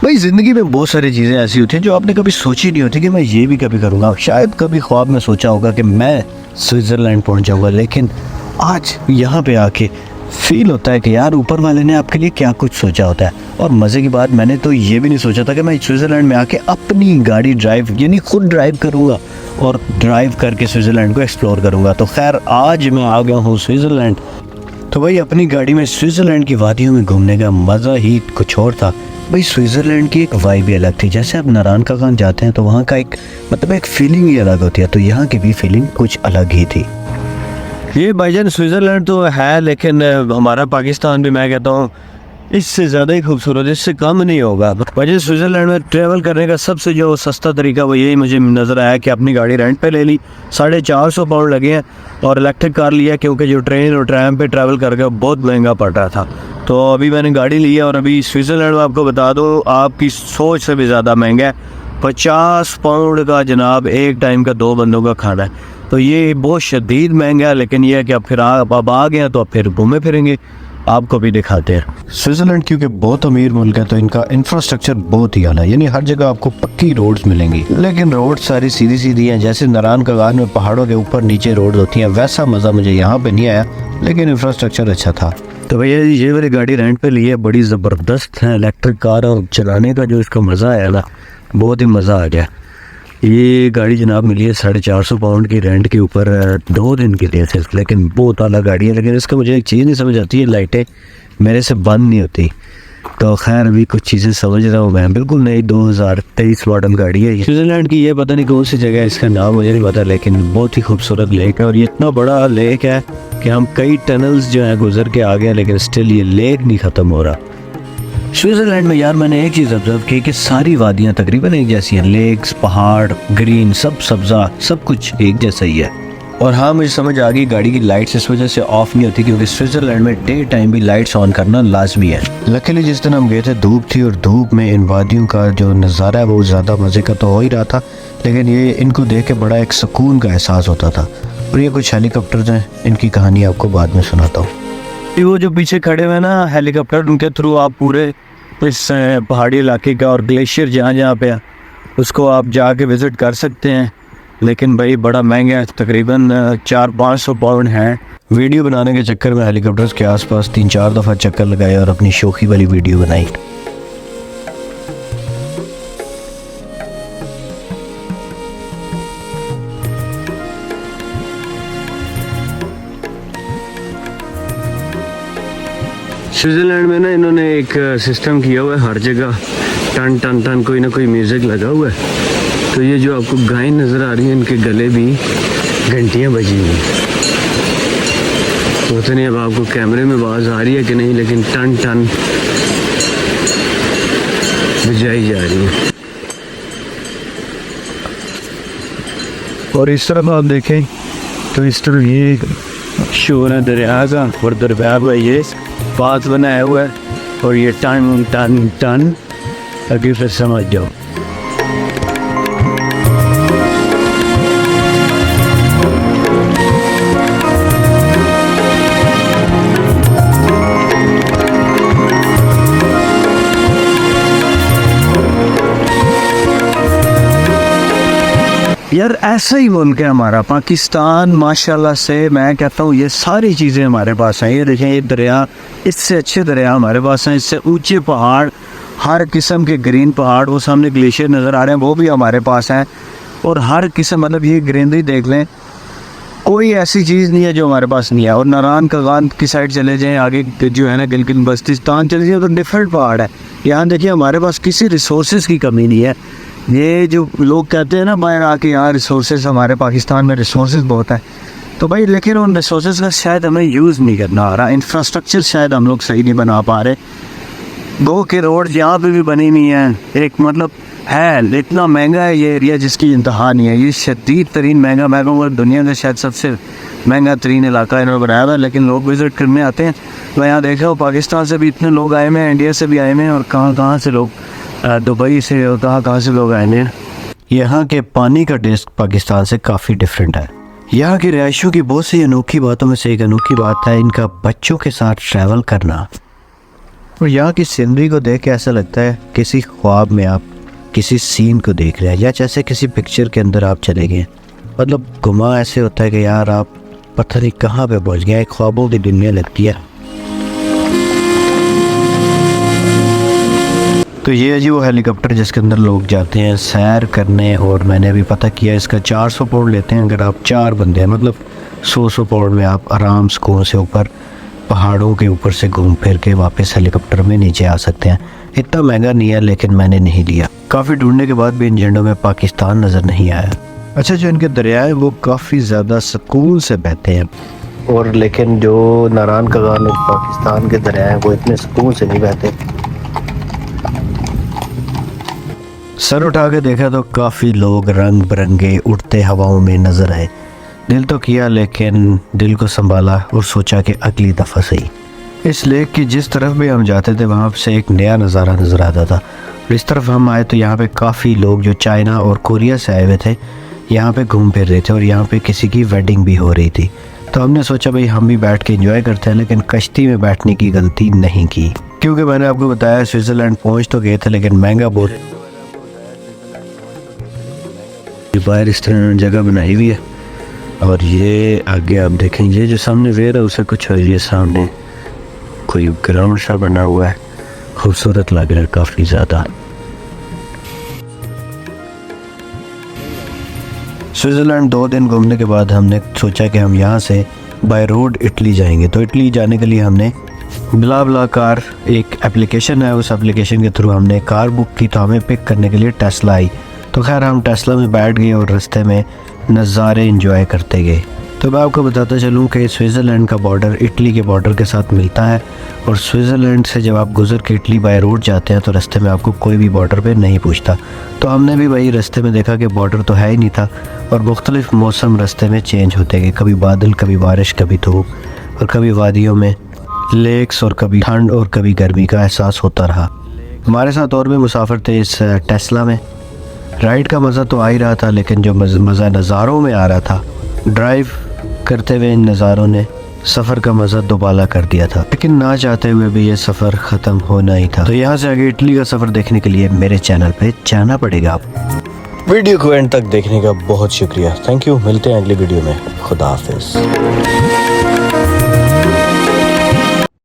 भाई ज़िंदगी में बहुत सारी चीज़ें ऐसी होती हैं जो आपने कभी सोची नहीं होती कि मैं ये भी कभी करूँगा। शायद कभी ख्वाब में सोचा होगा कि मैं स्विट्ज़रलैंड पहुँच जाऊँगा, लेकिन आज यहाँ पे आके फील होता है कि यार ऊपर वाले ने आपके लिए क्या कुछ सोचा होता है। और मज़े की बात, मैंने तो ये भी नहीं सोचा था कि मैं स्विट्ज़रलैंड में आके अपनी गाड़ी ड्राइव यानी खुद ड्राइव करूँगा और ड्राइव करके स्विट्ज़रलैंड को एक्सप्लोर करूँगा। तो खैर आज मैं आ गया हूँ स्विट्ज़रलैंड। तो भाई अपनी गाड़ी में स्विट्ज़रलैंड की वादियों में घूमने का मज़ा ही कुछ और था। भाई स्विट्ज़रलैंड की एक वाइब ही अलग थी। जैसे आप नारायण का खान जाते हैं तो वहाँ का एक फीलिंग ही अलग होती है, तो यहाँ की भी फीलिंग कुछ अलग ही थी। ये भाईजान स्विट्ज़रलैंड तो है, लेकिन हमारा पाकिस्तान भी मैं कहता हूँ इससे ज़्यादा ही खूबसूरत, इससे कम नहीं होगा। वजह स्विट्ज़रलैंड में ट्रैवल करने का सबसे जो सस्ता तरीका वो यही मुझे नज़र आया कि अपनी गाड़ी रेंट पे ले ली। 450 पाउंड लगे हैं और इलेक्ट्रिक कार लिया, क्योंकि जो ट्रेन और ट्रैम पे ट्रैवल करके बहुत महंगा पड़ रहा था। तो अभी मैंने गाड़ी ली है और अभी स्विट्ज़रलैंड में आपको बता दूँ आपकी सोच से भी ज़्यादा महंगा है। 50 पाउंड का जनाब एक टाइम का 2 बंदों का खाना है। तो ये बहुत शदीद महंगा है, लेकिन ये है कि अब फिर आप आ गए हैं तो अब फिर घूमे फिरेंगे, आपको भी दिखाते हैं। स्विट्ज़रलैंड क्योंकि बहुत अमीर मुल्क है तो इनका इंफ्रास्ट्रक्चर बहुत ही आला है, यानी हर जगह आपको पक्की रोड्स मिलेंगी। लेकिन रोड सारी सीधी सीधी हैं, जैसे नारायण का गान में पहाड़ों के ऊपर नीचे रोड होती हैं, वैसा मज़ा मुझे यहाँ पे नहीं आया, लेकिन इंफ्रास्ट्रक्चर अच्छा था। तो भैया ये वाली गाड़ी रेंट पे ली है, बड़ी ज़बरदस्त है इलेक्ट्रिक कार, और चलाने का जो इसका मज़ा आया ना, बहुत ही मज़ा आ गया। ये गाड़ी जनाब मिली है 450 पाउंड की रेंट के ऊपर 2 दिन के लिए सिर्फ, लेकिन बहुत आला गाड़ी है। लेकिन इसका मुझे एक चीज़ नहीं समझ आती है, लाइटें मेरे से बंद नहीं होती। तो खैर अभी कुछ चीज़ें समझ रहा हूँ मैं। बिल्कुल नई 2023 मॉडल गाड़ी है। स्विट्ज़रलैंड की ये पता नहीं कौन सी जगह है, इसका नाम मुझे नहीं पता, लेकिन बहुत ही खूबसूरत लेक है। और ये इतना बड़ा लेक है कि हम कई टनल्स जो हैं गुजर के आ गए, लेकिन स्टिल ये लेक नहीं ख़त्म हो रहा। स्विट्ज़रलैंड में यार मैंने एक चीज़ ऑब्जर्व की कि सारी वादियाँ तकरीबन एक जैसी हैं, लेक्स, पहाड़, ग्रीन, सब सब्ज़ा, सब कुछ एक जैसा ही है। और हाँ, मुझे समझ आ गई गाड़ी की लाइट्स इस वजह से ऑफ नहीं होती क्योंकि स्विट्ज़रलैंड में डे टाइम भी लाइट्स ऑन करना लाजमी है। लकीली जिस दिन हम गए थे धूप थी, और धूप में इन वादियों का जो नज़ारा है वो ज़्यादा मज़े का तो हो ही रहा था, लेकिन ये इनको देख के बड़ा एक सुकून का एहसास होता था। और ये कुछ हेलीकॉप्टर्स हैं, इनकी कहानी आपको बाद में सुनाता हूँ। वो जो पीछे खड़े हुए ना हेलीकॉप्टर, उनके थ्रू आप पूरे इस पहाड़ी इलाके का और ग्लेशियर जहाँ जहाँ पे उसको आप जाके विज़िट कर सकते हैं। लेकिन भाई बड़ा महंगा है, तकरीबन 400-500 पाउंड है। वीडियो बनाने के चक्कर में हेलीकॉप्टर्स के आसपास 3-4 दफ़ा चक्कर लगाए और अपनी शौकी वाली वीडियो बनाई। स्विट्ज़रलैंड में ना इन्होंने एक सिस्टम किया हुआ है, हर जगह टन टन टन कोई ना कोई म्यूज़िक लगा हुआ है। तो ये जो आपको गायें नज़र आ रही हैं, इनके गले भी घंटियाँ बजी हुई हैं। पता नहीं अब आपको कैमरे में आवाज़ आ रही है कि नहीं, लेकिन टन टन बजाई जा रही है। और इस तरफ आप देखें तो इस तरफ ये शोर है दरिया का, और दरिया में ये पाथ बनाया हुआ है, और ये टन टन टन अभी फिर समझ जाओ। यार ऐसा ही मुल्क है हमारा पाकिस्तान, माशाल्लाह से मैं कहता हूँ ये सारी चीज़ें हमारे पास हैं। ये देखें, ये दरिया, इससे अच्छे दरिया हमारे पास हैं, इससे ऊंचे पहाड़, हर किस्म के ग्रीन पहाड़, वो सामने ग्लेशियर नज़र आ रहे हैं वो भी हमारे पास हैं। और हर किस्म, मतलब ये ग्रीनरी देख लें, कोई ऐसी चीज़ नहीं है जो हमारे पास नहीं है। और नारायण का गान की साइड चले जाएँ आगे जो है ना, गिलगित बल्तिस्तान चले जाए तो डिफरेंट पहाड़ है। यहाँ देखिए हमारे पास किसी रिसोर्सेज की कमी नहीं है। ये जो लोग कहते हैं ना बाहर आके, यहाँ रिसोर्सेज, हमारे पाकिस्तान में रिसोर्सेज बहुत है, तो भाई लेकिन उन रिसोर्सेज का शायद हमें यूज़ नहीं करना आ रहा। इंफ्रास्ट्रक्चर शायद हम लोग सही नहीं बना पा रहे। गो के रोड यहाँ पे भी बनी नहीं है, एक मतलब है इतना महंगा है ये एरिया जिसकी इंतहा नहीं है। ये शदीद तरीन महंगा, मैं कहूँगा दुनिया का शायद सबसे महंगा तरीन इलाका इन्होंने बनाया हुआ है, लेकिन लोग विज़िट करने आते हैं। तो यहाँ देखा हो पाकिस्तान से भी इतने लोग आए हुए हैं, इंडिया से भी आए हुए हैं, और कहाँ कहाँ से लोग, दुबई से और कहाँ से लोग आए हैं। यहाँ के पानी का टेस्ट पाकिस्तान से काफ़ी डिफरेंट है। यहाँ की रिहायशों की बहुत सी अनोखी बातों में से एक अनोखी बात है इनका बच्चों के साथ ट्रैवल करना। और यहाँ की सीनरी को देख के ऐसा लगता है किसी ख्वाब में आप किसी सीन को देख रहे हैं, या जैसे किसी पिक्चर के अंदर आप चले गए। मतलब घुमा ऐसे होता है कि यार आप पता नहीं कहाँ पे पहुँच गए, एक ख्वाबों की दुनिया लगती है। तो ये है जी वो हेलीकॉप्टर जिसके अंदर लोग जाते हैं सैर करने, और मैंने अभी पता किया इसका 400 पाउंड लेते हैं अगर आप 4 बंदे हैं। मतलब 100 पाउंड में आप आराम सुकून से ऊपर पहाड़ों के ऊपर से घूम फिर के वापस हेलीकॉप्टर में नीचे आ सकते हैं। इतना महंगा नहीं है, लेकिन मैंने नहीं लिया। काफ़ी ढूंढने के बाद भी इन झंडों में पाकिस्तान नज़र नहीं आया। अच्छा, जो इनके दरिया हैं वो काफ़ी ज़्यादा सुकून से बहते हैं, और लेकिन जो नारायण कगान और पाकिस्तान के दरिया हैं वो इतने सुकून से नहीं बहते। सर उठा के देखा तो काफ़ी लोग रंग बिरंगे उड़ते हवाओं में नज़र आए। दिल तो किया, लेकिन दिल को संभाला और सोचा कि अगली दफ़ा सही। इस लेक की जिस तरफ भी हम जाते थे वहाँ से एक नया नज़ारा नज़र आता था। और इस तरफ हम आए तो यहाँ पे काफ़ी लोग जो चाइना और कोरिया से आए हुए थे यहाँ पे घूम फिर रहे थे, और यहाँ पे किसी की वेडिंग भी हो रही थी। तो हमने सोचा भाई हम भी बैठ के एंजॉय करते हैं, लेकिन कश्ती में बैठने की गलती नहीं की, क्योंकि मैंने आपको बताया स्विट्ज़रलैंड पहुँच तो गए थे लेकिन महंगा बहुत। बाहर इस तरह जगह बनाई हुई है, और ये आगे आप देखेंगे जो सामने वेयर है उसे कुछ, ये सामने कोई ग्राउंड सा बना हुआ है, खूबसूरत लग रहा है काफ़ी ज़्यादा। स्विट्ज़रलैंड 2 दिन घूमने के बाद हमने सोचा कि हम यहाँ से बाय रोड इटली जाएंगे। तो इटली जाने के लिए हमने ब्ला कार एक एप्लीकेशन है, उस एप्लीकेशन के थ्रू हमने कार बुक की। तो हमें पिक करने के लिए टेस्ला आई। तो खैर हम टेस्ला में बैठ गए और रास्ते में नज़ारे एंजॉय करते गए। तो मैं आपको बताता चलूँ कि स्विट्ज़रलैंड का बॉर्डर इटली के बॉर्डर के साथ मिलता है, और स्विट्ज़रलैंड से जब आप गुजर के इटली बाय रोड जाते हैं तो रास्ते में आपको कोई भी बॉर्डर पे नहीं पूछता। तो हमने भी वही रास्ते में देखा कि बॉर्डर तो है ही नहीं था, और मुख्तलिफ मौसम रास्ते में चेंज होते गए, कभी बादल, कभी बारिश, कभी धूप, और कभी वादियों में लेक्स, और कभी ठंड और कभी गर्मी का एहसास होता रहा। हमारे साथ और भी मुसाफिर थे इस टेस्ला में। राइड का मज़ा तो आ ही रहा था, लेकिन जो मज़ा नज़ारों में आ रहा था, ड्राइव करते हुए इन नज़ारों ने सफ़र का मज़ा दोबाला कर दिया था। लेकिन ना चाहते हुए भी ये सफ़र ख़त्म होना ही था। तो यहाँ से आगे इटली का सफ़र देखने के लिए मेरे चैनल पे जाना पड़ेगा। वीडियो को एंड तक देखने का बहुत शुक्रिया। Thank you. मिलते हैं अगली वीडियो में। खुदा हाफिज़।